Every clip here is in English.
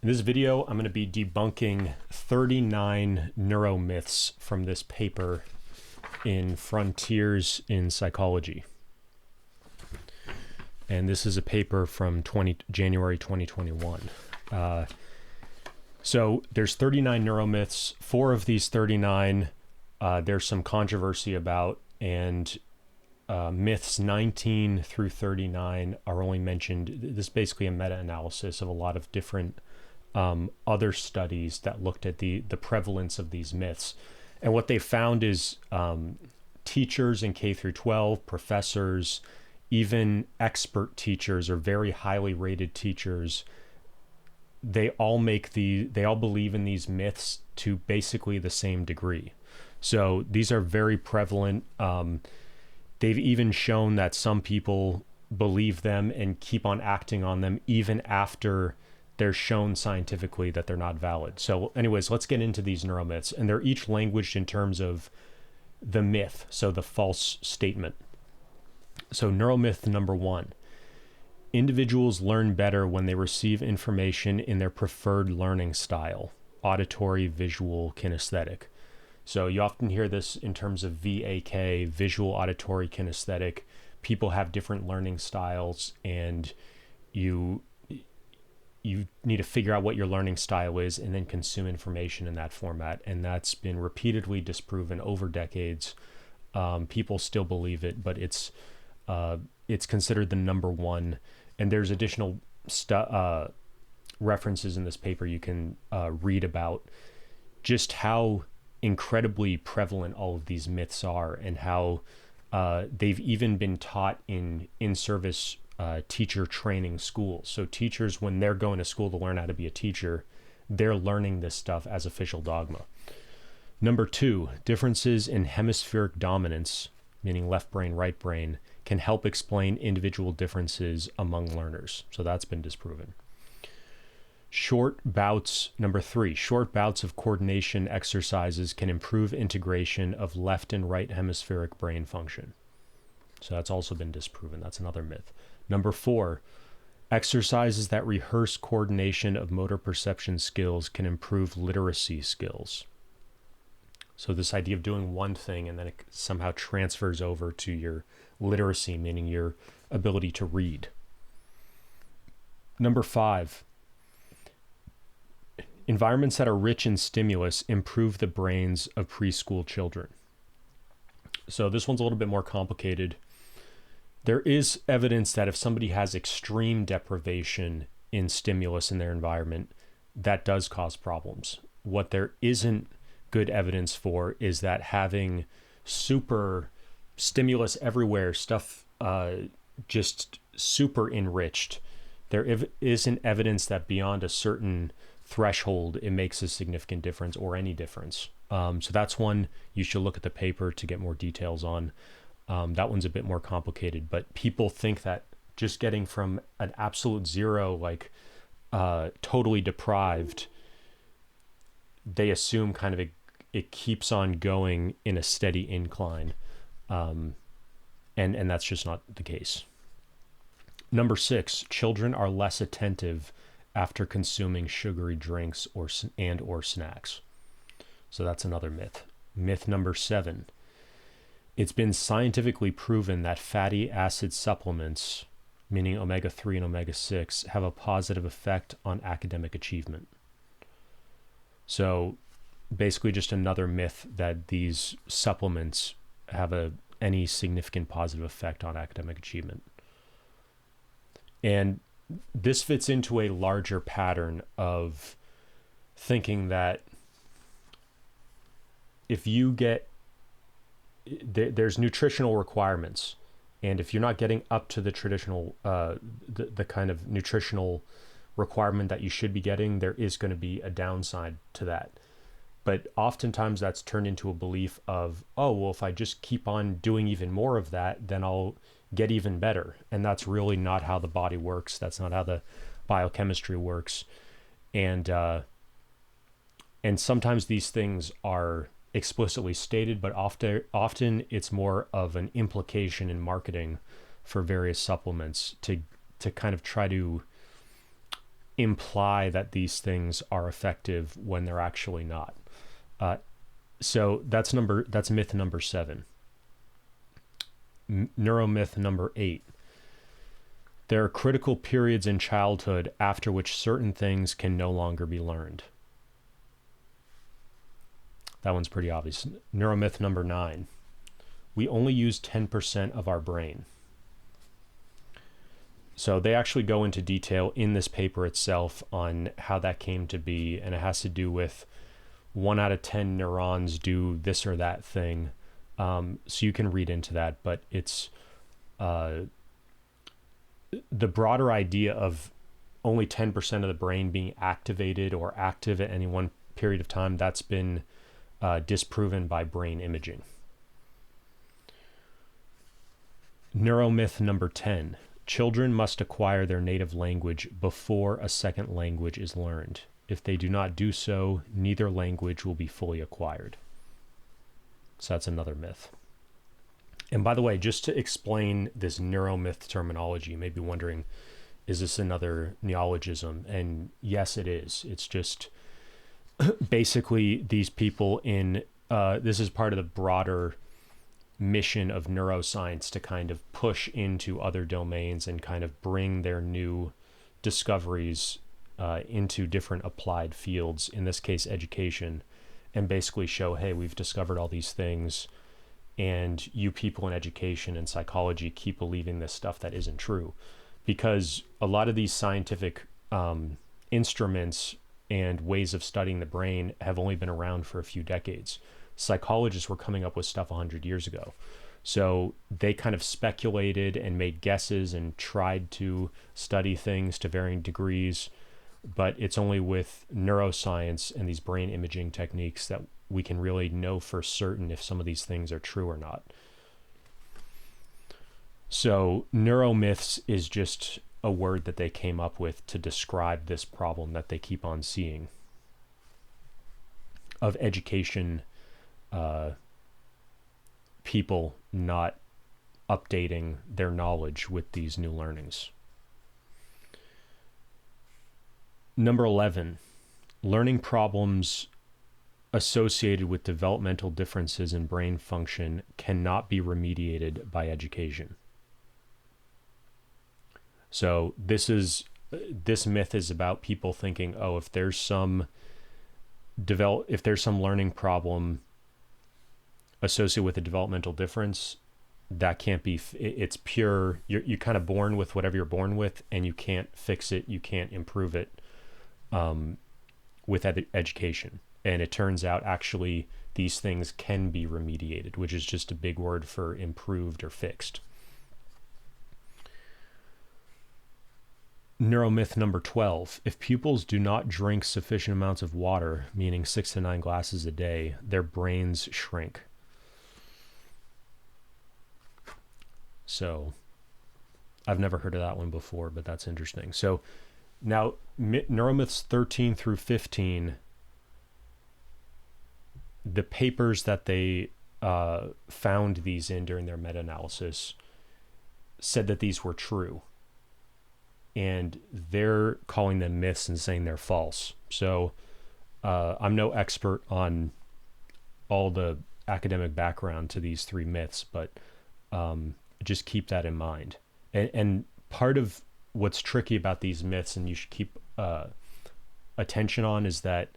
In this video, I'm going to be debunking 39 neuromyths from this paper in Frontiers in Psychology. And this is a paper from January 2021. So there's 39 neuromyths. 4 of these 39 there's some controversy about, and myths 19 through 39 are only mentioned. This is basically a meta-analysis of a lot of different other studies that looked at the prevalence of these myths. And what they found is teachers in K through 12, professors, even expert teachers or very highly rated teachers, they all believe in these myths to basically the same degree. So these are very prevalent. They've even shown that some people believe them and keep on acting on them even after they're shown scientifically that they're not valid. So anyways, let's get into these neuromyths. And they're each languaged in terms of the myth, so the false statement. So neuromyth number 1. Individuals learn better when they receive information in their preferred learning style: auditory, visual, kinesthetic. So you often hear this in terms of VAK, visual, auditory, kinesthetic. People have different learning styles, and you need to figure out what your learning style is and then consume information in that format. And that's been repeatedly disproven over decades. People still believe it, but it's considered the number one. And there's additional references in this paper you can read about just how incredibly prevalent all of these myths are, and how they've even been taught in in-service teacher training schools. So teachers, when they're going to school to learn how to be a teacher, they're learning this stuff as official dogma. Number 2, differences in hemispheric dominance, meaning left brain, right brain, can help explain individual differences among learners. So that's been disproven. Number 3, short bouts of coordination exercises can improve integration of left and right hemispheric brain function. So that's also been disproven. That's another myth. Number 4, exercises that rehearse coordination of motor perception skills can improve literacy skills. So this idea of doing one thing and then it somehow transfers over to your literacy, meaning your ability to read. Number 5, environments that are rich in stimulus improve the brains of preschool children. So this one's a little bit more complicated. There is evidence that if somebody has extreme deprivation in stimulus in their environment, that does cause problems. What there isn't good evidence for is that having super stimulus everywhere, stuff just super enriched, there isn't evidence that beyond a certain threshold it makes a significant difference or any difference. So that's one you should look at the paper to get more details on. That one's a bit more complicated, but people think that just getting from an absolute zero, like totally deprived, they assume kind of it keeps on going in a steady incline. And that's just not the case. Number 6, children are less attentive after consuming sugary drinks or snacks. So that's another myth. Myth number 7. It's been scientifically proven that fatty acid supplements, meaning omega-3 and omega-6, have a positive effect on academic achievement. So basically just another myth that these supplements have any significant positive effect on academic achievement. And this fits into a larger pattern of thinking that if you there's nutritional requirements, and if you're not getting up to the traditional, the kind of nutritional requirement that you should be getting, there is going to be a downside to that. But oftentimes that's turned into a belief of, oh, well, if I just keep on doing even more of that, then I'll get even better. And that's really not how the body works. That's not how the biochemistry works. And sometimes these things are explicitly stated, but often it's more of an implication in marketing for various supplements to kind of try to imply that these things are effective when they're actually not. So that's myth number 7. Neuromyth number 8. There are critical periods in childhood after which certain things can no longer be learned. That one's pretty obvious. Neuromyth number 9. We only use 10% of our brain. So they actually go into detail in this paper itself on how that came to be, and it has to do with 1 out of 10 neurons do this or that thing. So you can read into that, but it's the broader idea of only 10% of the brain being activated or active at any one period of time, that's been disproven by brain imaging. Neuromyth number 10. Children must acquire their native language before a second language is learned. If they do not do so, neither language will be fully acquired. So that's another myth. And by the way, just to explain this neuromyth terminology, you may be wondering, is this another neologism? And yes, it is. It's just basically these people in, this is part of the broader mission of neuroscience to kind of push into other domains and kind of bring their new discoveries into different applied fields, in this case education, and basically show, hey, we've discovered all these things, and you people in education and psychology keep believing this stuff that isn't true. Because a lot of these scientific instruments and ways of studying the brain have only been around for a few decades. Psychologists were coming up with stuff 100 years ago. So they kind of speculated and made guesses and tried to study things to varying degrees, but it's only with neuroscience and these brain imaging techniques that we can really know for certain if some of these things are true or not. So neuromyths is just a word that they came up with to describe this problem that they keep on seeing of education people not updating their knowledge with these new learnings. Number 11, learning problems associated with developmental differences in brain function cannot be remediated by education. So this myth is about people thinking, oh, if there's some learning problem associated with a developmental difference, that can't be, it's pure, you're kind of born with whatever you're born with, and you can't fix it, you can't improve it with education. And it turns out actually these things can be remediated, which is just a big word for improved or fixed. Neuromyth number 12. If pupils do not drink sufficient amounts of water, meaning 6 to 9 glasses a day, their brains shrink. So I've never heard of that one before, but that's interesting. So now Neuromyths 13 through 15, the papers that they found these in during their meta-analysis said that these were true. And they're calling them myths and saying they're false. So I'm no expert on all the academic background to these 3 myths, but just keep that in mind. And part of what's tricky about these myths, and you should keep attention on, is that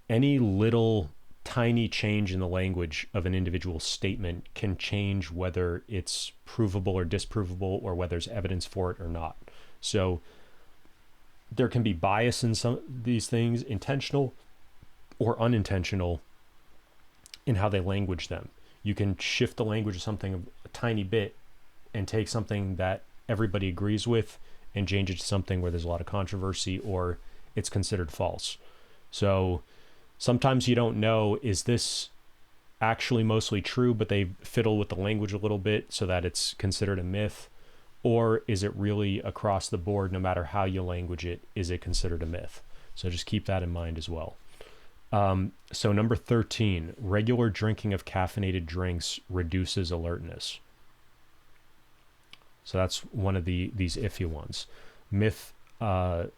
any little tiny change in the language of an individual statement can change whether it's provable or disprovable, or whether there's evidence for it or not. So there can be bias in some of these things, intentional or unintentional, in how they language them. You can shift the language of something a tiny bit and take something that everybody agrees with and change it to something where there's a lot of controversy, or it's considered false. So sometimes you don't know, is this actually mostly true, but they fiddle with the language a little bit so that it's considered a myth? Or is it really across the board, no matter how you language it, is it considered a myth? So just keep that in mind as well. So number 13, regular drinking of caffeinated drinks reduces alertness. So that's one of these iffy ones. Myth And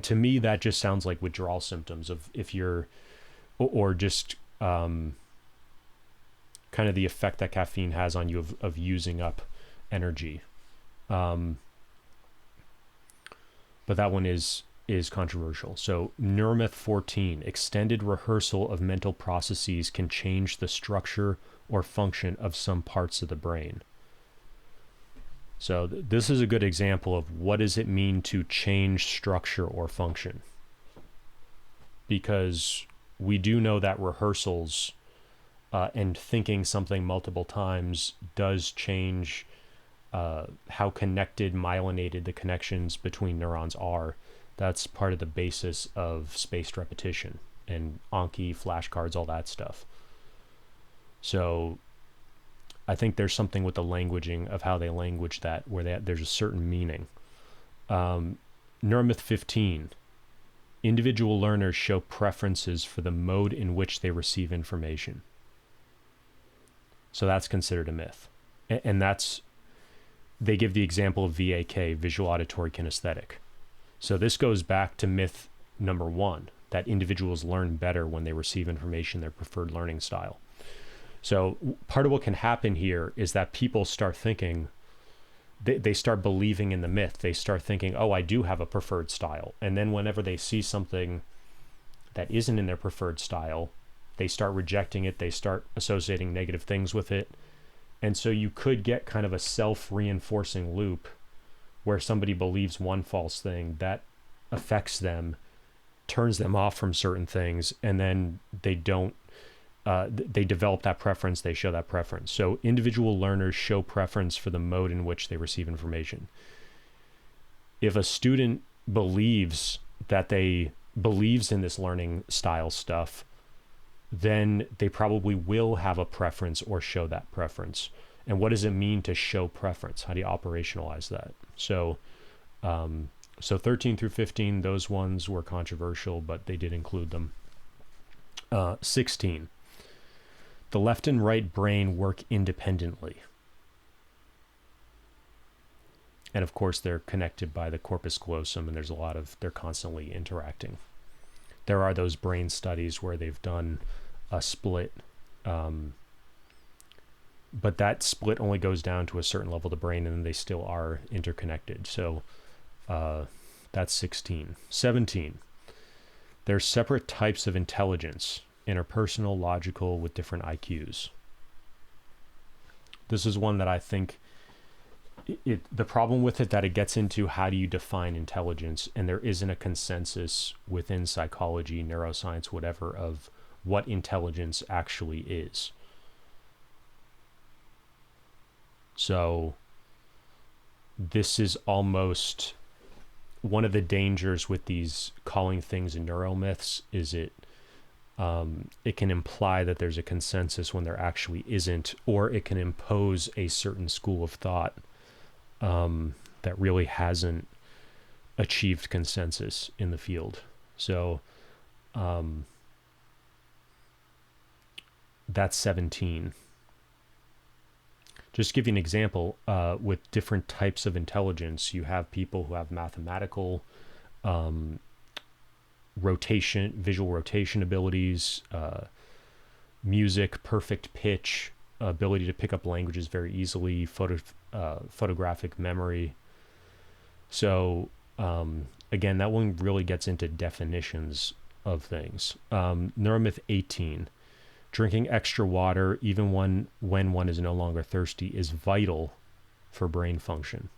to me, that just sounds like withdrawal symptoms of if you're, or just kind of the effect that caffeine has on you of using up energy. But that one is controversial. So Neuromyth 14, extended rehearsal of mental processes can change the structure or function of some parts of the brain. So this is a good example of what does it mean to change structure or function. Because we do know that rehearsals and thinking something multiple times does change how connected, myelinated the connections between neurons are. That's part of the basis of spaced repetition and Anki, flashcards, all that stuff. So I think there's something with the languaging of how they language that, where there's a certain meaning. Neuromyth 15, individual learners show preferences for the mode in which they receive information. So that's considered a myth. And that's, they give the example of VAK, visual auditory kinesthetic. So this goes back to myth number 1, that individuals learn better when they receive information, their preferred learning style. So part of what can happen here is that people start thinking, they start believing in the myth. They start thinking, oh, I do have a preferred style. And then whenever they see something that isn't in their preferred style, they start rejecting it. They start associating negative things with it. And so you could get kind of a self-reinforcing loop where somebody believes one false thing that affects them, turns them off from certain things, and then they don't, they develop that preference, they show that preference. So individual learners show preference for the mode in which they receive information. If a student believes in this learning style stuff, then they probably will have a preference or show that preference. And what does it mean to show preference? How do you operationalize that? So 13 through 15, those ones were controversial, but they did include them. 16, the left and right brain work independently. And of course, they're connected by the corpus callosum, and they're constantly interacting. There are those brain studies where they've done a split, but that split only goes down to a certain level of the brain, and then they still are interconnected. So that's 16. 17, there's separate types of intelligence, interpersonal, logical, with different IQs. This is one that I think the problem with it, that it gets into how do you define intelligence, and there isn't a consensus within psychology, neuroscience, whatever, of what intelligence actually is. So this is almost one of the dangers with these calling things neuromyths, is it can imply that there's a consensus when there actually isn't, or it can impose a certain school of thought that really hasn't achieved consensus in the field. So that's 17. Just to give you an example, with different types of intelligence, you have people who have mathematical visual rotation abilities, music, perfect pitch, ability to pick up languages very easily, photographic memory. So again, that one really gets into definitions of things. Neuromyth 18, drinking extra water even when one is no longer thirsty is vital for brain function.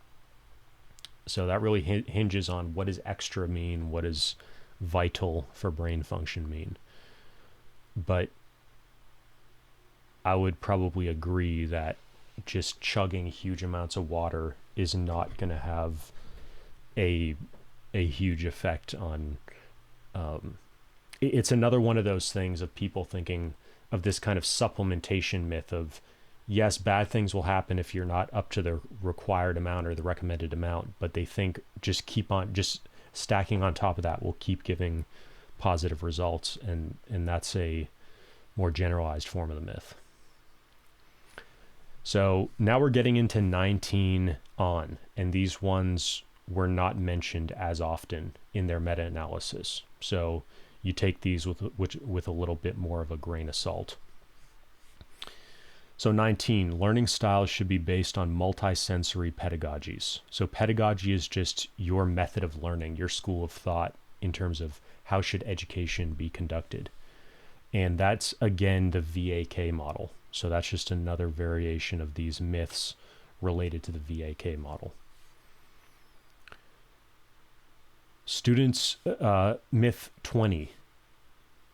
So that really hinges on what does extra mean, what does vital for brain function mean. But I would probably agree that just chugging huge amounts of water is not going to have a huge effect on it's another one of those things of people thinking of this kind of supplementation myth of, yes, bad things will happen if you're not up to the required amount or the recommended amount, but they think just stacking on top of that will keep giving positive results, and that's a more generalized form of the myth. So now we're getting into 19 on, and these ones were not mentioned as often in their meta-analysis. So you take these with a little bit more of a grain of salt. So 19, learning styles should be based on multisensory pedagogies. So pedagogy is just your method of learning, your school of thought in terms of how should education be conducted. And that's, again, the VAK model. So that's just another variation of these myths related to the VAK model. Students, myth 20,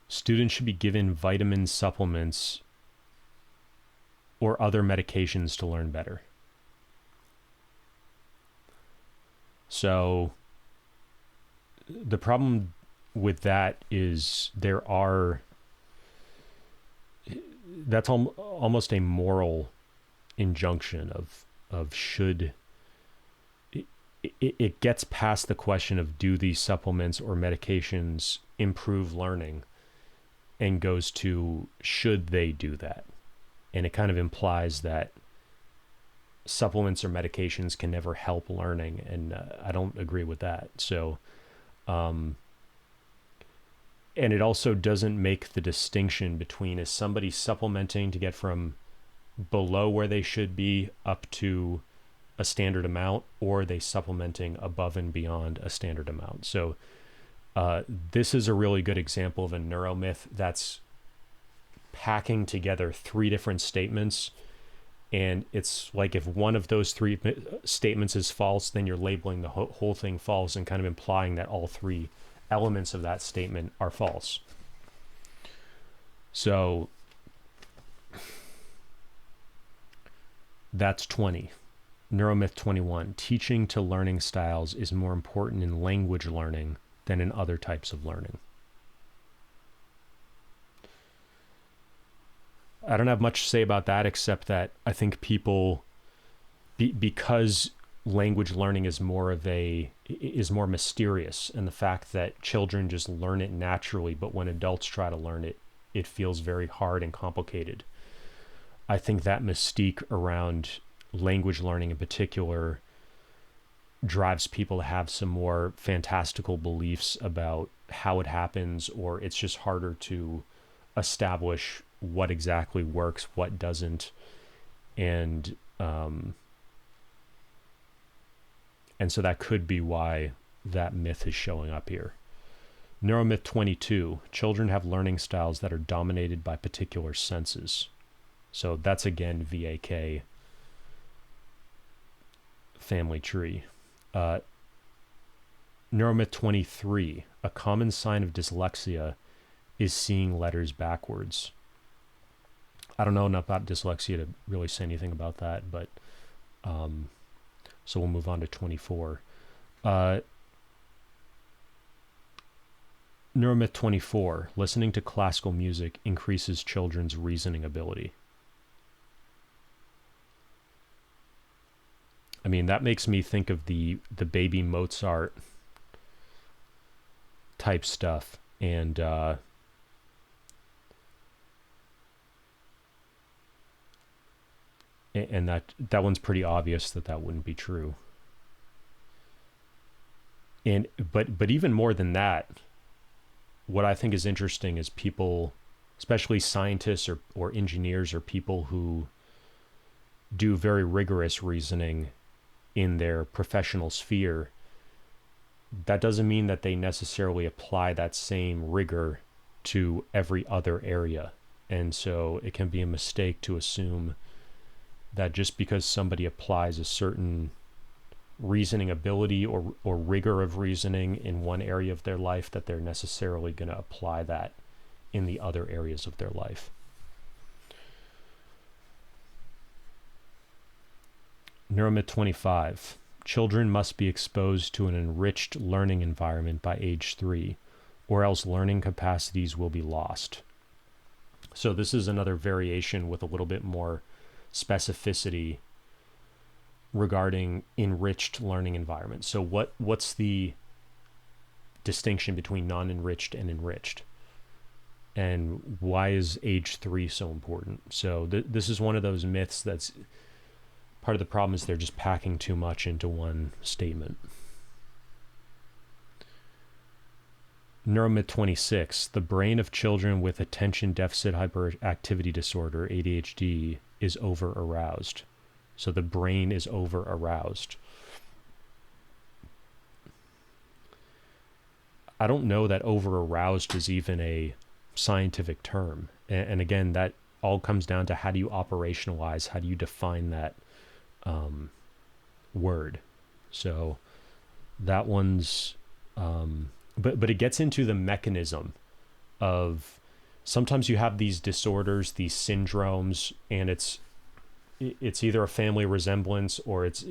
students should be given vitamin supplements or other medications to learn better. So the problem with that is that's almost a moral injunction of should, it gets past the question of do these supplements or medications improve learning and goes to should they do that. And it kind of implies that supplements or medications can never help learning, and I don't agree with that. So and it also doesn't make the distinction between, is somebody supplementing to get from below where they should be up to a standard amount, or are they supplementing above and beyond a standard amount? So this is a really good example of a neuromyth that's packing together three different statements. And it's like if one of those three statements is false, then you're labeling the whole thing false and kind of implying that all three elements of that statement are false. So that's 20. Neuromyth 21. Teaching to learning styles is more important in language learning than in other types of learning. I don't have much to say about that, except that I think people, because language learning is more mysterious, and the fact that children just learn it naturally, but when adults try to learn it, it feels very hard and complicated. I think that mystique around language learning in particular drives people to have some more fantastical beliefs about how it happens, or it's just harder to establish what exactly works, what doesn't, and so that could be why that myth is showing up here. Neuromyth 22, children have learning styles that are dominated by particular senses. So that's again VAK family tree. Neuromyth 23, a common sign of dyslexia is seeing letters backwards. I don't know enough about dyslexia to really say anything about that, but so we'll move on to 24. Neuromyth 24, listening to classical music increases children's reasoning ability. I mean, that makes me think of the baby Mozart type stuff, and that one's pretty obvious that wouldn't be true. And but even more than that, what I think is interesting is people, especially scientists or engineers or people who do very rigorous reasoning in their professional sphere, that doesn't mean that they necessarily apply that same rigor to every other area. And so it can be a mistake to assume that just because somebody applies a certain reasoning ability or rigor of reasoning in one area of their life, that they're necessarily going to apply that in the other areas of their life. Neuromyth 25. Children must be exposed to an enriched learning environment by age 3, or else learning capacities will be lost. So this is another variation with a little bit more specificity regarding enriched learning environments. So what's the distinction between non-enriched and enriched? And why is age 3 so important? So this is one of those myths that's part of the problem, is they're just packing too much into one statement. Neuromyth 26, the brain of children with attention deficit hyperactivity disorder, ADHD, is over aroused. So the brain is over aroused. I don't know that over aroused is even a scientific term. And again, that all comes down to how do you operationalize, how do you define that word. So that one's, but it gets into the mechanism of sometimes you have these disorders, these syndromes, and it's either a family resemblance or it's,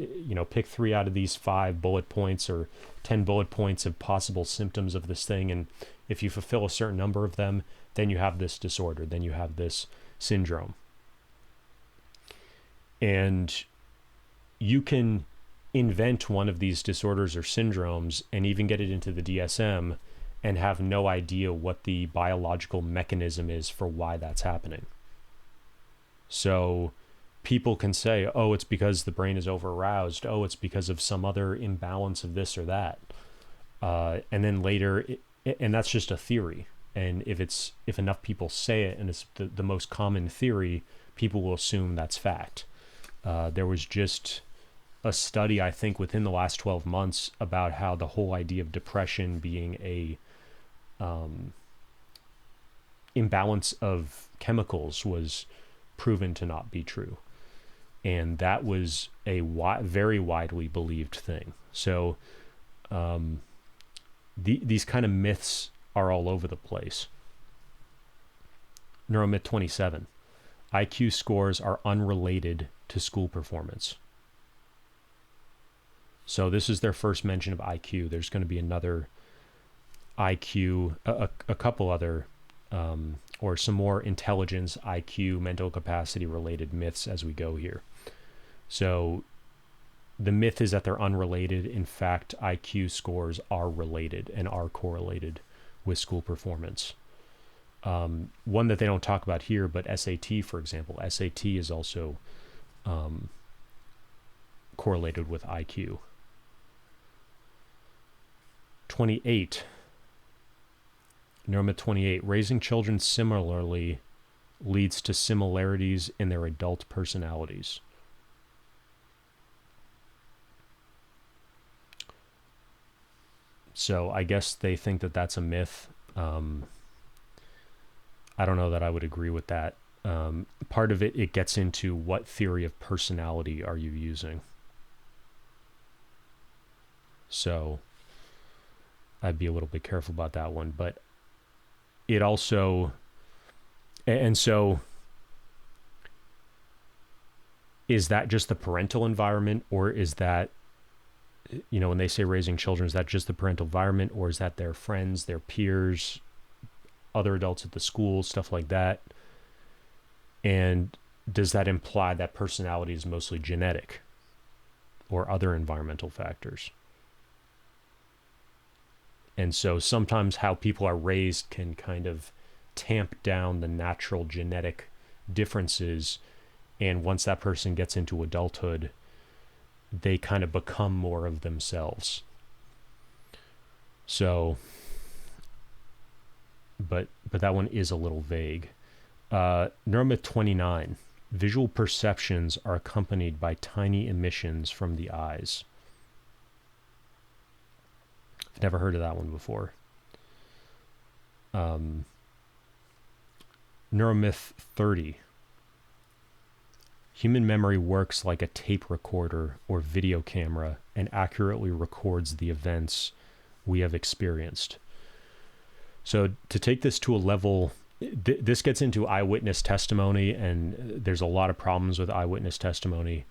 pick 3 out of these 5 bullet points or 10 bullet points of possible symptoms of this thing. And if you fulfill a certain number of them, then you have this disorder, then you have this syndrome. And you can invent one of these disorders or syndromes and even get it into the DSM and have no idea what the biological mechanism is for why that's happening. So people can say, oh, it's because the brain is over aroused. Oh, it's because of some other imbalance of this or that. And then later, and that's just a theory. And if enough people say it and it's the most common theory, people will assume that's fact. There was just a study, I think, within the last 12 months about how the whole idea of depression being a imbalance of chemicals was proven to not be true. And that was a very widely believed thing. So these kind of myths are all over the place. Neuromyth 27. IQ scores are unrelated to school performance. So this is their first mention of IQ. There's going to be another IQ, a couple other, or some more intelligence, IQ, mental capacity related myths as we go here. So the myth is that they're unrelated. In fact, IQ scores are related and are correlated with school performance. One that they don't talk about here, but SAT, for example, SAT is also correlated with IQ. 28. Neuromyth 28. Raising children similarly leads to similarities in their adult personalities. So I guess they think that that's a myth. I don't know that I would agree with that. Part of it gets into what theory of personality are you using. So I'd be a little bit careful about that one. But it also, and so is that just the parental environment, or is that, when they say raising children, is that just the parental environment, or is that their friends, their peers, other adults at the school, stuff like that? And does that imply that personality is mostly genetic or other environmental factors? And so sometimes how people are raised can kind of tamp down the natural genetic differences. And once that person gets into adulthood, they kind of become more of themselves. So, but that one is a little vague. Neuromyth 29. Visual perceptions are accompanied by tiny emissions from the eyes. I've never heard of that one before. Neuromyth 30. Human memory works like a tape recorder or video camera and accurately records the events we have experienced. So to take this to a level, this gets into eyewitness testimony, and there's a lot of problems with eyewitness testimony.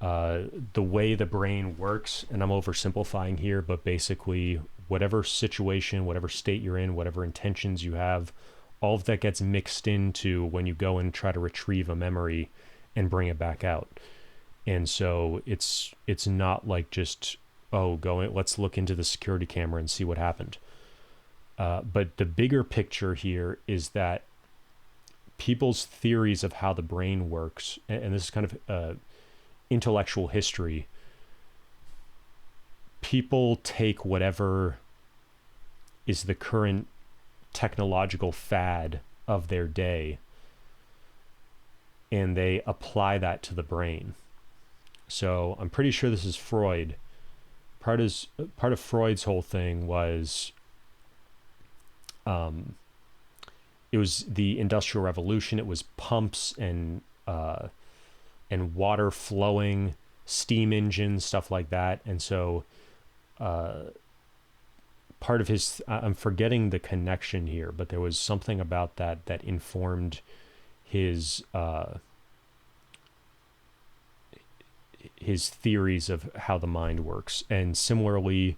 The way the brain works, and I'm oversimplifying here, but basically whatever situation, whatever state you're in, whatever intentions you have, all of that gets mixed into when you go and try to retrieve a memory and bring it back out. And so it's not like just, let's look into the security camera and see what happened. But the bigger picture here is that people's theories of how the brain works, and this is kind of intellectual history, people take whatever is the current technological fad of their day, and they apply that to the brain. So I'm pretty sure this is Freud. Part of Freud's whole thing was, it was the Industrial Revolution. It was pumps and water flowing, steam engines, stuff like that. And so part of his, I'm forgetting the connection here, but there was something about that that informed his theories of how the mind works. And similarly,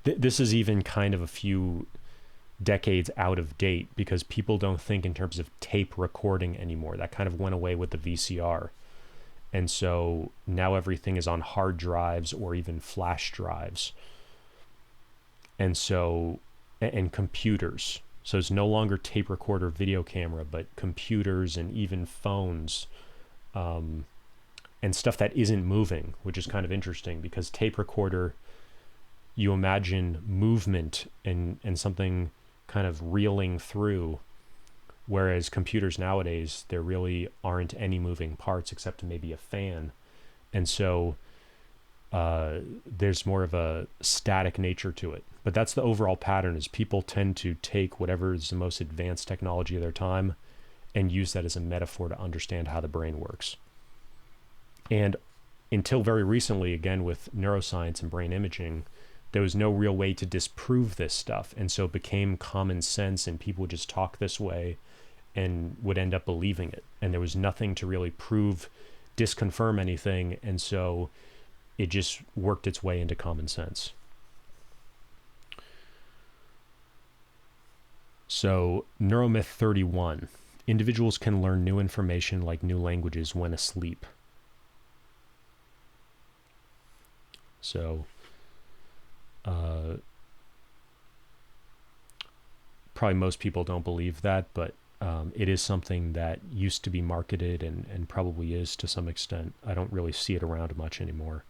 this is even kind of a few decades out of date, because people don't think in terms of tape recording anymore. That kind of went away with the VCR. And so now everything is on hard drives or even flash drives. And so, and computers. So it's no longer tape recorder, video camera, but computers and even phones, and stuff that isn't moving, which is kind of interesting, because tape recorder, you imagine movement and something kind of reeling through, whereas computers nowadays, there really aren't any moving parts except maybe a fan. And so there's more of a static nature to it. But that's the overall pattern, is people tend to take whatever is the most advanced technology of their time and use that as a metaphor to understand how the brain works. And until very recently, again, with neuroscience and brain imaging, there was no real way to disprove this stuff. And so it became common sense, and people would just talk this way and would end up believing it. And there was nothing to really prove, disconfirm anything. And so it just worked its way into common sense. So Neuromyth 31, individuals can learn new information like new languages when asleep. So probably most people don't believe that, but it is something that used to be marketed and probably is to some extent. I don't really see it around much anymore.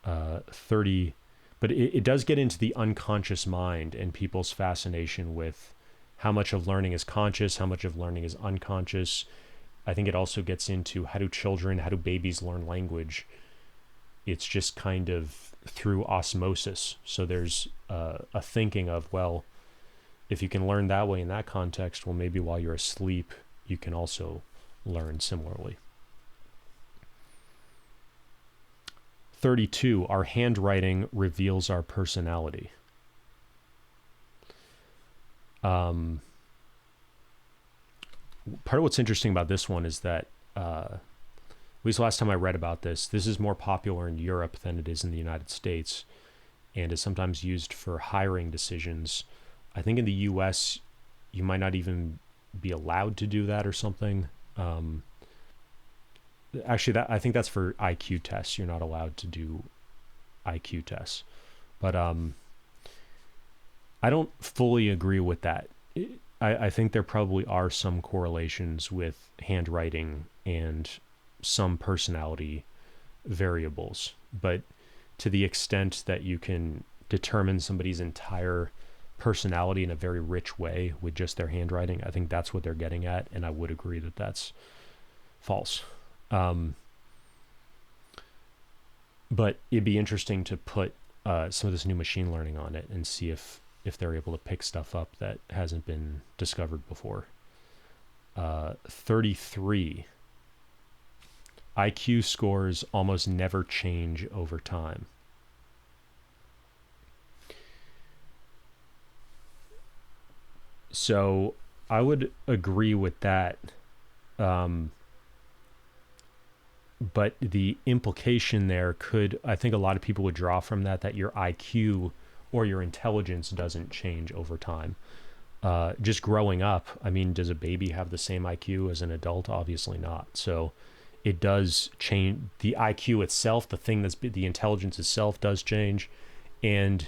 30, but it does get into the unconscious mind and people's fascination with how much of learning is conscious, how much of learning is unconscious. I think it also gets into how do babies learn language? It's just kind of through osmosis. So there's a thinking of, well, if you can learn that way in that context, well, maybe while you're asleep, you can also learn similarly. 32, our handwriting reveals our personality. Part of what's interesting about this one is that, at least last time I read about this is more popular in Europe than it is in the United States, and is sometimes used for hiring decisions. I think in the US, you might not even be allowed to do that or something. Actually, I think that's for IQ tests. You're not allowed to do IQ tests. But I don't fully agree with that. I think there probably are some correlations with handwriting and some personality variables. But to the extent that you can determine somebody's entire personality in a very rich way with just their handwriting, I think that's what they're getting at. And I would agree that that's false. But it'd be interesting to put some of this new machine learning on it and see if they're able to pick stuff up that hasn't been discovered before. 33. IQ scores almost never change over time. So I would agree with that. But the implication there I think a lot of people would draw from that your IQ or your intelligence doesn't change over time. Just growing up, I mean, does a baby have the same IQ as an adult? Obviously not. So it does change. The IQ itself, the intelligence itself does change, and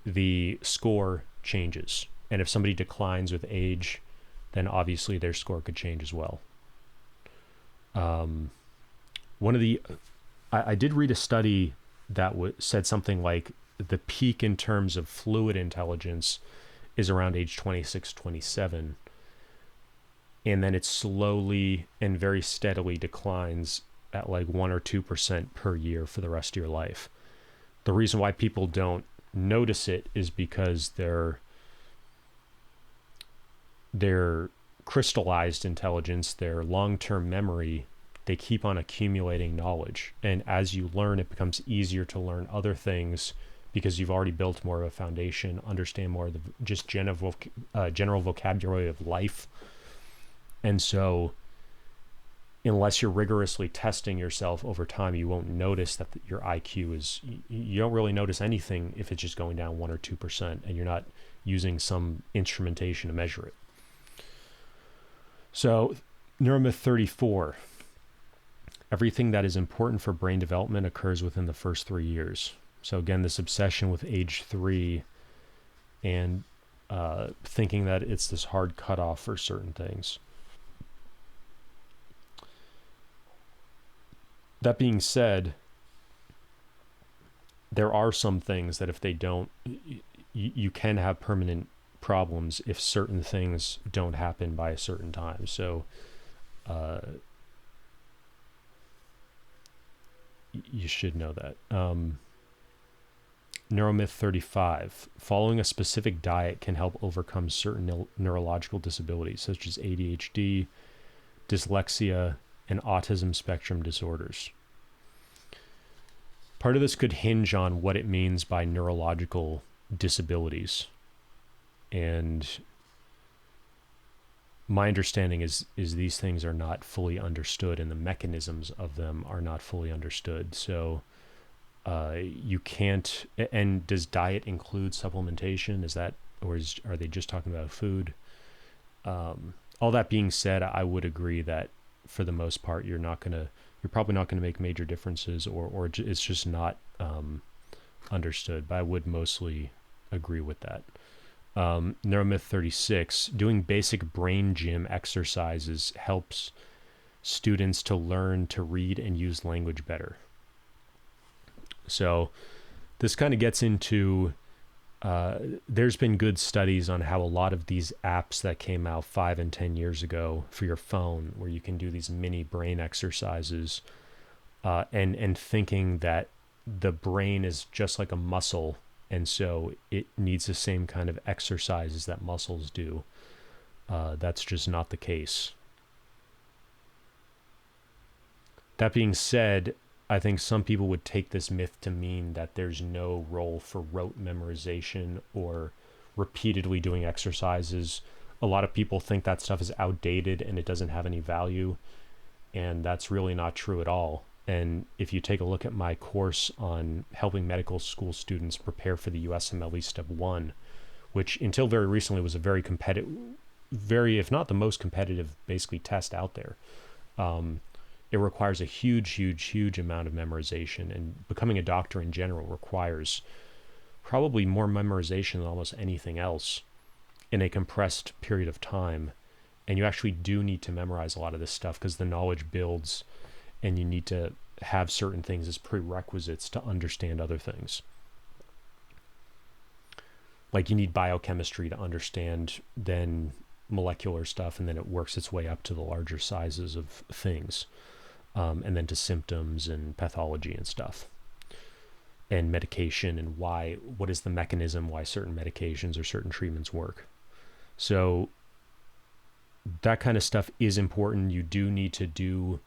the score changes. And if somebody declines with age, then obviously their score could change as well. I did read a study that said something like the peak in terms of fluid intelligence is around age 26, 27, and then it slowly and very steadily declines at like 1 or 2% per year for the rest of your life. The reason why people don't notice it is because their crystallized intelligence, their long-term memory, they keep on accumulating knowledge. And as you learn, it becomes easier to learn other things because you've already built more of a foundation, understand more of the just general vocabulary of life. And so unless you're rigorously testing yourself over time, you won't notice that your IQ is, you don't really notice anything if it's just going down 1 or 2% and you're not using some instrumentation to measure it. So Neuromyth 34, everything that is important for brain development occurs within the first 3 years. So again, this obsession with age 3 and thinking that it's this hard cutoff for certain things. That being said, there are some things that if they don't, you can have permanent problems if certain things don't happen by a certain time. So you should know that. Neuromyth 35, following a specific diet can help overcome certain neurological disabilities such as ADHD, dyslexia, and autism spectrum disorders. Part of this could hinge on what it means by neurological disabilities. And my understanding is these things are not fully understood and the mechanisms of them are not fully understood. So you can't, and does diet include supplementation? Is that, or are they just talking about food? All that being said, I would agree that for the most part, you're probably not going to make major differences, or it's just not understood. But I would mostly agree with that. Neuromyth 36, doing basic brain gym exercises helps students to learn to read and use language better. So this kind of gets into, there's been good studies on how a lot of these apps that came out 5 and 10 years ago for your phone, where you can do these mini brain exercises, and thinking that the brain is just like a muscle, and so it needs the same kind of exercises that muscles do. That's just not the case. That being said, I think some people would take this myth to mean that there's no role for rote memorization or repeatedly doing exercises. A lot of people think that stuff is outdated and it doesn't have any value, and that's really not true at all. And if you take a look at my course on helping medical school students prepare for the USMLE Step 1, which until very recently was a very competitive, if not the most competitive, basically test out there. It requires a huge amount of memorization, and becoming a doctor in general requires probably more memorization than almost anything else in a compressed period of time. And you actually do need to memorize a lot of this stuff because the knowledge builds, and you need to have certain things as prerequisites to understand other things. Like you need biochemistry to understand then molecular stuff, and then it works its way up to the larger sizes of things. And then to symptoms and pathology and stuff, and medication, and what is the mechanism why certain medications or certain treatments work. So that kind of stuff is important. You do need to do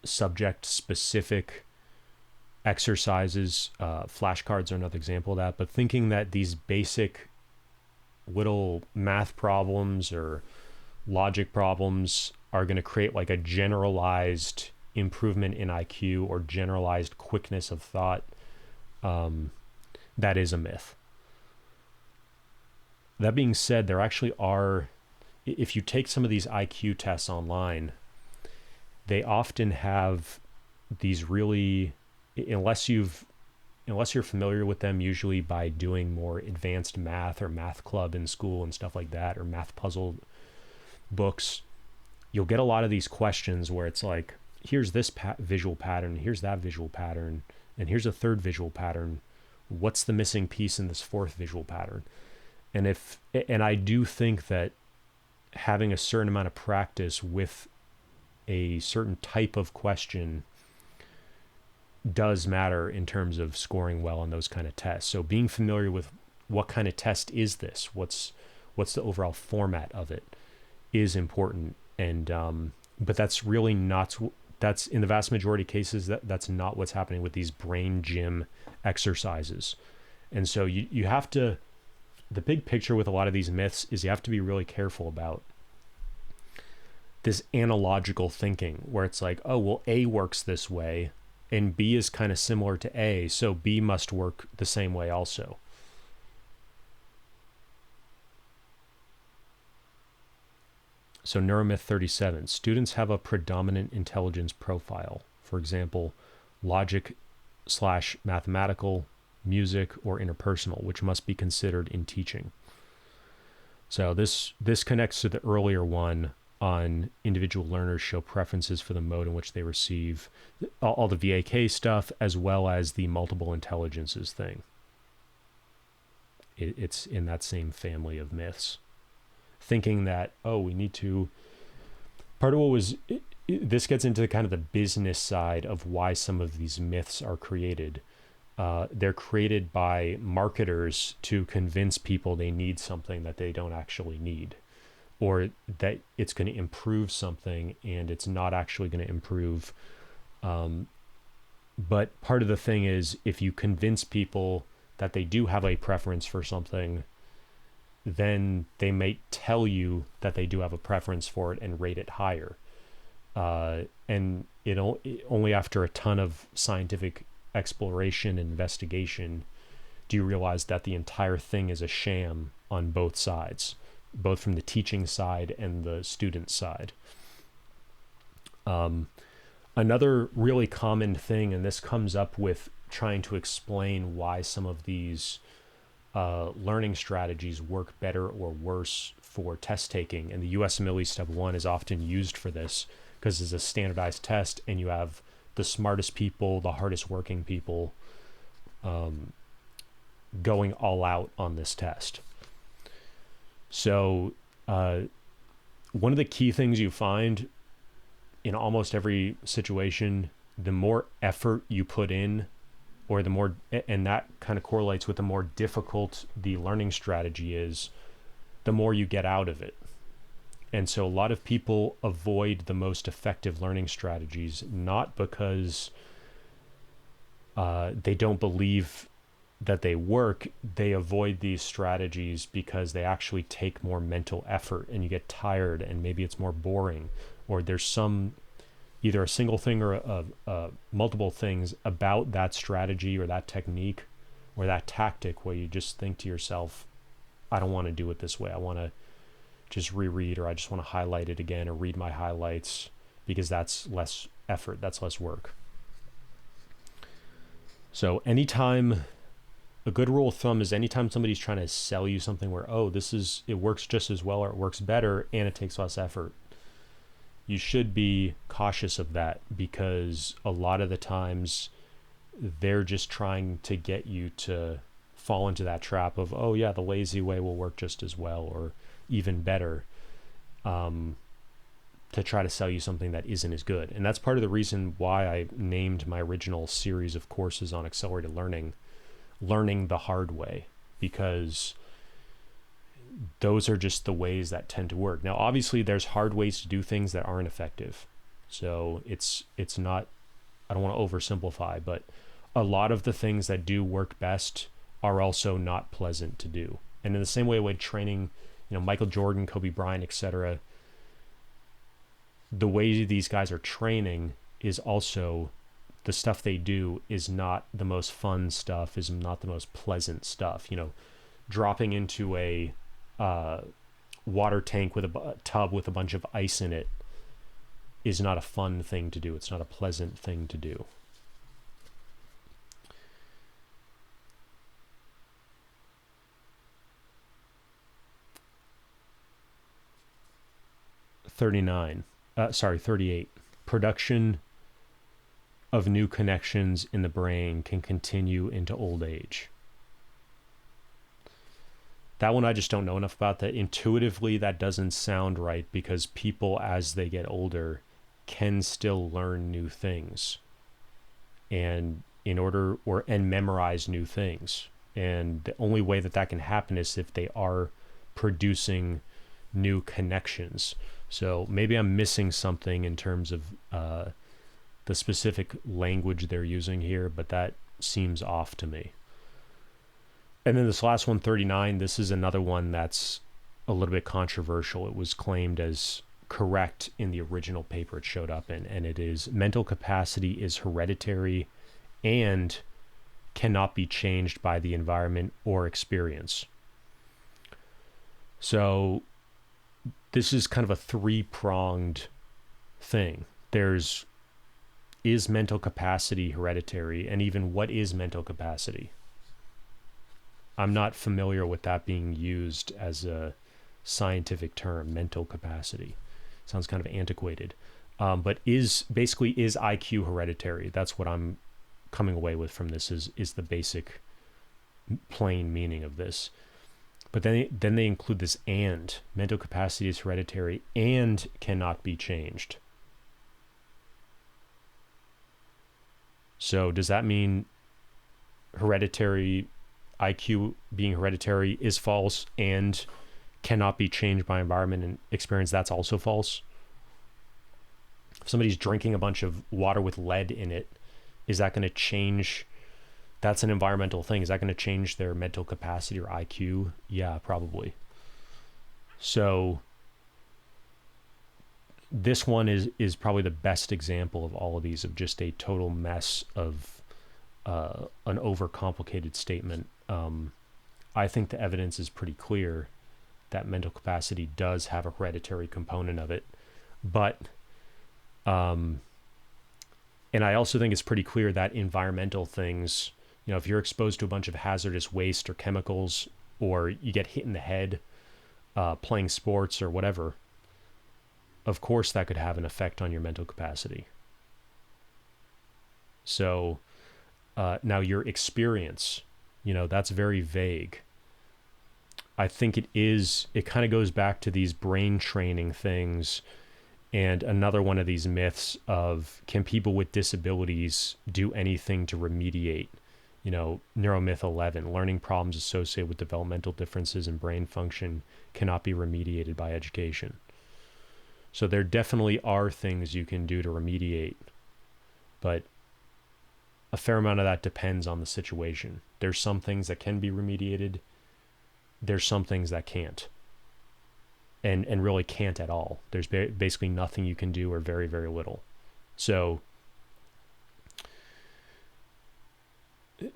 subject specific exercises. Flashcards are another example of that, but thinking that these basic little math problems or logic problems are going to create like a generalized improvement in IQ or generalized quickness of thought, that is a myth. That being said, there actually are, if you take some of these IQ tests online, they often have these really, unless you're familiar with them, usually by doing more advanced math or math club in school and stuff like that, or math puzzle books, you'll get a lot of these questions where it's like, here's this visual pattern, here's that visual pattern, and here's a third visual pattern. What's the missing piece in this fourth visual pattern? And I do think that having a certain amount of practice with a certain type of question does matter in terms of scoring well on those kind of tests. So being familiar with what kind of test is this, what's the overall format of it, is important. And but that's really not, that's in the vast majority of cases that's not what's happening with these brain gym exercises. And so you have to, the big picture with a lot of these myths is you have to be really careful about this analogical thinking where it's like, oh, well, A works this way and B is kind of similar to A, so B must work the same way also. So Neuromyth 37, students have a predominant intelligence profile. For example, logic / mathematical, music, or interpersonal, which must be considered in teaching. So this connects to the earlier one on individual learners show preferences for the mode in which they receive all the VAK stuff, as well as the multiple intelligences thing. It's in that same family of myths. Thinking that, oh, we need to, part of what was, this gets into kind of the business side of why some of these myths are created. They're created by marketers to convince people they need something that they don't actually need, or that it's going to improve something and it's not actually going to improve. But part of the thing is, if you convince people that they do have a preference for something, then they may tell you that they do have a preference for it and rate it higher. And only after a ton of scientific exploration and investigation do you realize that the entire thing is a sham on both sides, both from the teaching side and the student side. Another really common thing, and this comes up with trying to explain why some of these learning strategies work better or worse for test taking, and the USMLE Step 1 is often used for this because it's a standardized test and you have the smartest people, the hardest working people going all out on this test. So one of the key things you find in almost every situation, the more effort you put in, or the more, and that kind of correlates with the more difficult the learning strategy is, the more you get out of it. And so a lot of people avoid the most effective learning strategies, not because they don't believe that they work. They avoid these strategies because they actually take more mental effort and you get tired and maybe it's more boring, or there's some, either a single thing or multiple things about that strategy or that technique or that tactic where you just think to yourself, I don't want to do it this way. I want to just reread, or I just want to highlight it again or read my highlights, because that's less effort, that's less work. So anytime, a good rule of thumb is anytime somebody's trying to sell you something where, oh, it works just as well or it works better and it takes less effort, you should be cautious of that, because a lot of the times they're just trying to get you to fall into that trap of, oh yeah, the lazy way will work just as well or even better, to try to sell you something that isn't as good. And that's part of the reason why I named my original series of courses on accelerated learning the hard way, because those are just the ways that tend to work. Now, obviously there's hard ways to do things that aren't effective. So it's not, I don't want to oversimplify, but a lot of the things that do work best are also not pleasant to do. And in the same way with training, Michael Jordan, Kobe Bryant, etc., the way these guys are training is also, the stuff they do is not the most fun stuff, is not the most pleasant stuff. Dropping into a water tank with a tub with a bunch of ice in it is not a fun thing to do. It's not a pleasant thing to do. #38. Production of new connections in the brain can continue into old age. That one I just don't know enough about. That intuitively that doesn't sound right, because people as they get older can still learn new things and memorize new things. And the only way that that can happen is if they are producing new connections. So maybe I'm missing something in terms of the specific language they're using here, but that seems off to me. And then this last one, 39, this is another one that's a little bit controversial. It was claimed as correct in the original paper it showed up in, and it is: mental capacity is hereditary and cannot be changed by the environment or experience. So this is kind of a three-pronged thing. Is mental capacity hereditary, and even what is mental capacity? I'm not familiar with that being used as a scientific term, mental capacity. Sounds kind of antiquated. But is IQ hereditary? That's what I'm coming away with from this, is the basic plain meaning of this. But then they include this: and mental capacity is hereditary and cannot be changed. So does that mean IQ being hereditary is false and cannot be changed by environment and experience? That's also false. If somebody's drinking a bunch of water with lead in it, is that going to change? That's an environmental thing. Is that going to change their mental capacity or IQ? Yeah, probably. So this one is probably the best example of all of these, of just a total mess of an overcomplicated statement. I think the evidence is pretty clear that mental capacity does have a hereditary component of it, but and I also think it's pretty clear that environmental things, if you're exposed to a bunch of hazardous waste or chemicals, or you get hit in the head playing sports or whatever, of course that could have an effect on your mental capacity. So now your experience, that's very vague. I think it kind of goes back to these brain training things, and another one of these myths of, can people with disabilities do anything to remediate? Neuromyth 11, learning problems associated with developmental differences in brain function cannot be remediated by education. So there definitely are things you can do to remediate, but a fair amount of that depends on the situation. There's some things that can be remediated. There's some things that can't. And really can't at all. There's basically nothing you can do, or very, very little. So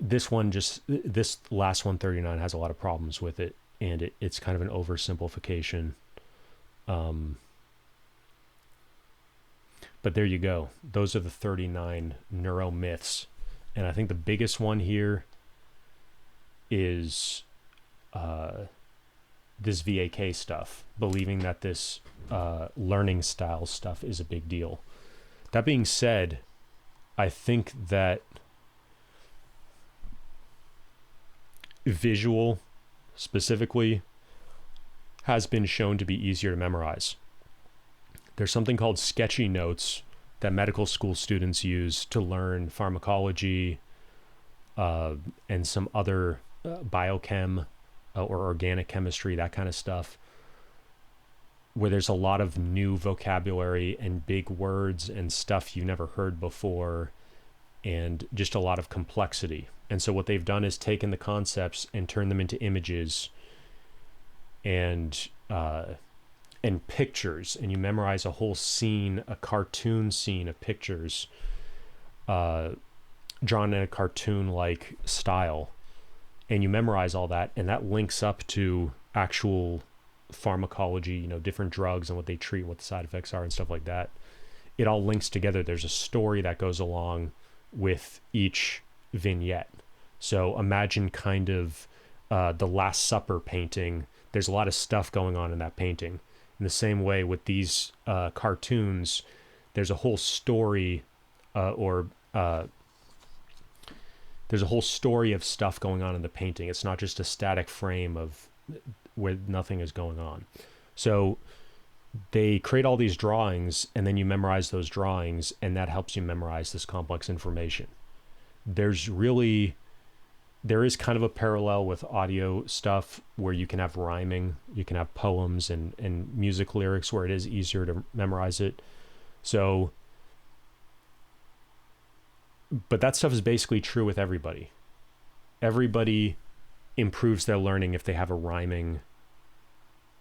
this last 139 has a lot of problems with it, and it's kind of an oversimplification. But there you go. Those are the 39 neuromyths. And I think the biggest one here is this VAK stuff, believing that this learning style stuff is a big deal. That being said, I think that visual specifically has been shown to be easier to memorize. There's something called sketchy notes that medical school students use to learn pharmacology and some other biochem or organic chemistry, that kind of stuff, where there's a lot of new vocabulary and big words and stuff you've never heard before, and just a lot of complexity. And so what they've done is taken the concepts and turned them into images and pictures, and you memorize a whole scene, a cartoon scene of pictures drawn in a cartoon-like style, and you memorize all that, and that links up to actual pharmacology, different drugs and what they treat, what the side effects are and stuff like that. It all links together. There's a story that goes along with each vignette. So imagine kind of the Last Supper painting. There's a lot of stuff going on in that painting. In the same way with these cartoons, there's a whole story there's a whole story of stuff going on in the painting. It's not just a static frame of where nothing is going on. So they create all these drawings, and then you memorize those drawings, and that helps you memorize this complex information. There is kind of a parallel with audio stuff where you can have rhyming, you can have poems and music lyrics where it is easier to memorize it. So, but that stuff is basically true with everybody. Everybody improves their learning if they have a rhyming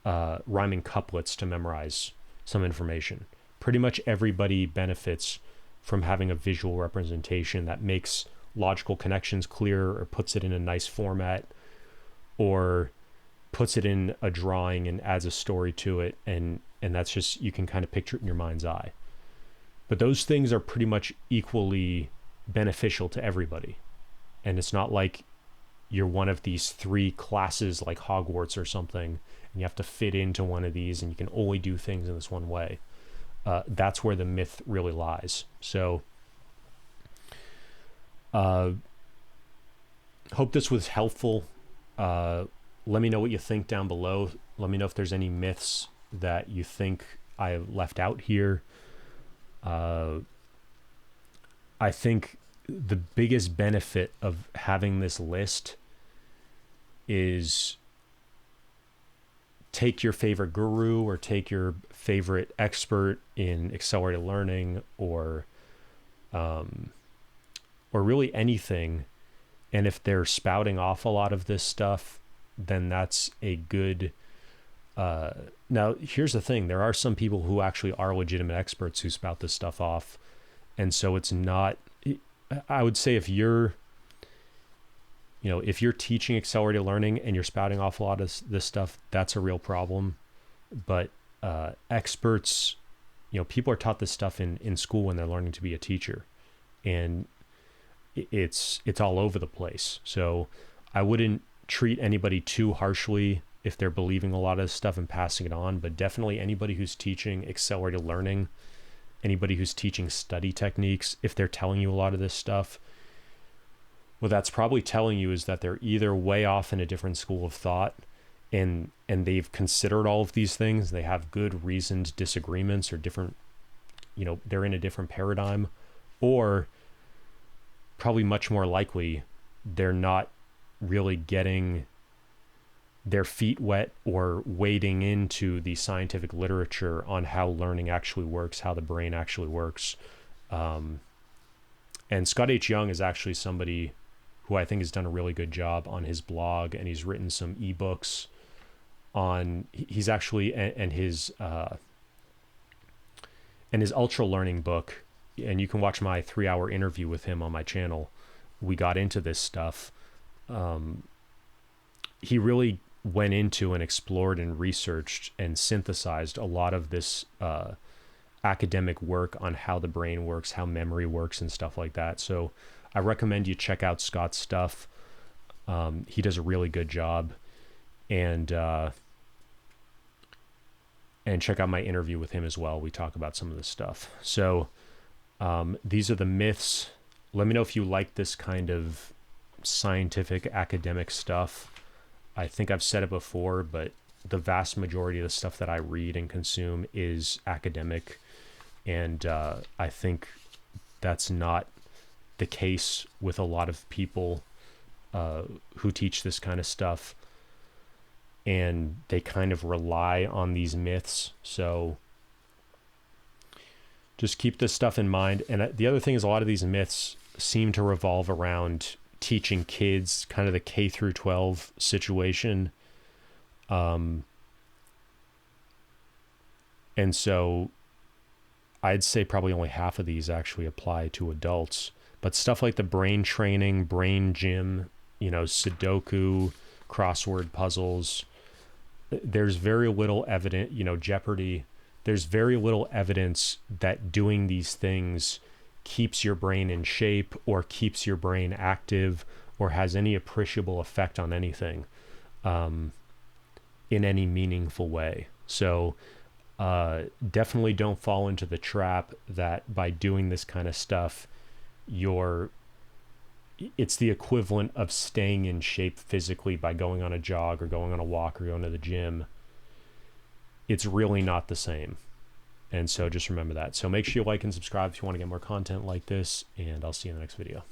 couplets to memorize some information. Pretty much everybody benefits from having a visual representation that makes logical connections clear, or puts it in a nice format, or puts it in a drawing and adds a story to it, and that's just, you can kind of picture it in your mind's eye. But those things are pretty much equally beneficial to everybody. And it's not like you're one of these 3 classes like Hogwarts or something, and you have to fit into one of these and you can only do things in this one way. That's where the myth really lies. So hope this was helpful. Let me know what you think down below. Let me know if there's any myths that you think I left out here. I think the biggest benefit of having this list is take your favorite guru or take your favorite expert in accelerated learning or really anything. And if they're spouting off a lot of this stuff, then that's a good, now here's the thing. There are some people who actually are legitimate experts who spout this stuff off. And so it's not, I would say if you're teaching accelerated learning and you're spouting off a lot of this stuff, that's a real problem. But experts, people are taught this stuff in school when they're learning to be a teacher, and it's all over the place. So I wouldn't treat anybody too harshly if they're believing a lot of this stuff and passing it on, but definitely anybody who's teaching accelerated learning, anybody who's teaching study techniques, if they're telling you a lot of this stuff, what that's probably telling you is that they're either way off in a different school of thought and they've considered all of these things. They have good reasoned disagreements or different, they're in a different paradigm, or probably much more likely they're not really getting their feet wet or wading into the scientific literature on how learning actually works, how the brain actually works. And Scott H. Young is actually somebody who I think has done a really good job on his blog, and he's written some ebooks on, he's actually, and his ultra learning book, and you can watch my 3-hour interview with him on my channel. We got into this stuff. He really went into and explored and researched and synthesized a lot of this academic work on how the brain works, how memory works, and stuff like that. So I recommend you check out Scott's stuff. He does a really good job, and check out my interview with him as well. We talk about some of this stuff. So these are the myths. Let me know if you like this kind of scientific academic stuff. I think I've said it before, but the vast majority of the stuff that I read and consume is academic. And I think that's not the case with a lot of people who teach this kind of stuff. And they kind of rely on these myths. So just keep this stuff in mind. And the other thing is, a lot of these myths seem to revolve around teaching kids, kind of the K through 12 situation. And so I'd say probably only half of these actually apply to adults. But stuff like the brain training, brain gym, Sudoku, crossword puzzles, there's very little evidence, Jeopardy, there's very little evidence that doing these things keeps your brain in shape or keeps your brain active or has any appreciable effect on anything in any meaningful way. So definitely don't fall into the trap that by doing this kind of stuff, you're it's the equivalent of staying in shape physically by going on a jog or going on a walk or going to the gym. It's really not the same. And so just remember that. So make sure you like and subscribe if you want to get more content like this, and I'll see you in the next video.